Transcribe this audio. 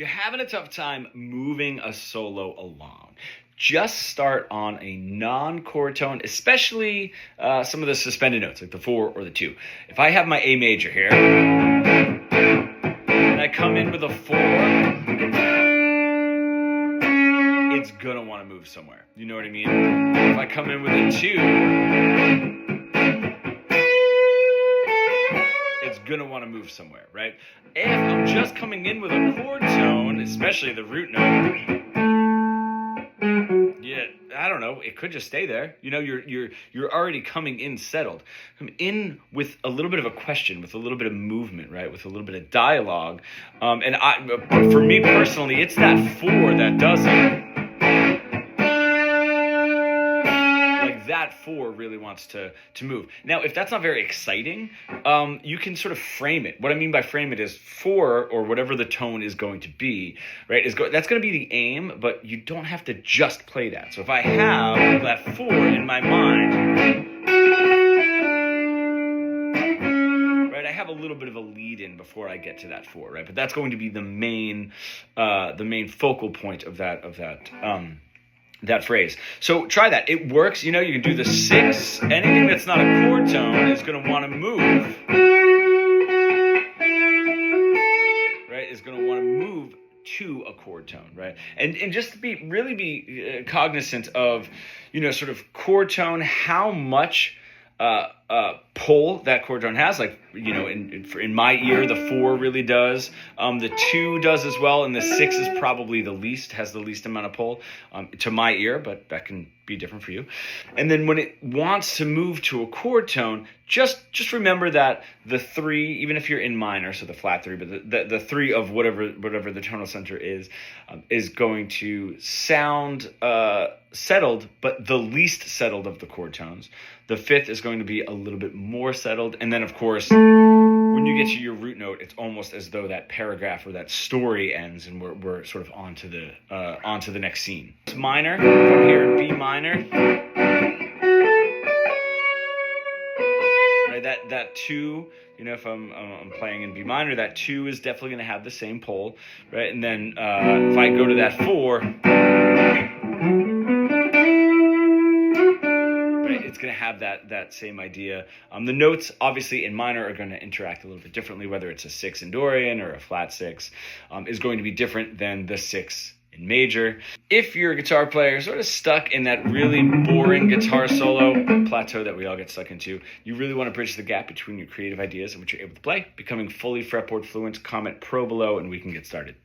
You're having a tough time moving a solo along. Just start on a non-chord tone, especially some of the suspended notes, like the 4 or the 2. If I have my A major here, and I come in with a 4, it's gonna want to move somewhere. You know what I mean? If I come in with a 2, it's gonna want to move somewhere, right? If I'm just coming in with a chord tone, especially the root note, yeah, I don't know, it could just stay there. You know, you're already coming in settled. Come in with a little bit of a question, with a little bit of movement, right? With a little bit of dialogue. For me personally, it's that 4 that does it. That 4 really wants to move. Now, if that's not very exciting, you can sort of frame it. What I mean by frame it is 4, or whatever the tone is going to be, right? That's going to be the aim, but you don't have to just play that. So if I have that 4 in my mind, right, I have a little bit of a lead in before I get to that 4, right? But that's going to be the main focal point of that phrase. So try that. It works. You know, you can do the 6. Anything that's not a chord tone is going to want to move. Right? Is going to want to move to a chord tone, right? And just to be cognizant of, you know, sort of chord tone, how much pull that chord tone has. Like, you know, in my ear, the 4 really does. The 2 does as well, and the 6 is probably has the least amount of pull to my ear, but that can be different for you. And then when it wants to move to a chord tone, just remember that the 3, even if you're in minor, so the flat 3, but the 3 of whatever the tonal center is going to sound settled, but the least settled of the chord tones. The 5th is going to be a little bit more settled, and then of course, when you get to your root note, it's almost as though that paragraph or that story ends, and we're sort of onto the next scene. It's minor. From here in B minor, right? That 2. You know, if I'm playing in B minor, that 2 is definitely going to have the same pull, right? And then if I go to that 4. It's going to have that same idea. The notes, obviously, in minor are going to interact a little bit differently, whether it's a 6 in Dorian or a flat 6 is going to be different than the 6 in major. If you're a guitar player sort of stuck in that really boring guitar solo plateau that we all get stuck into, you really want to bridge the gap between your creative ideas and what you're able to play. Becoming fully fretboard fluent, comment pro below, and we can get started.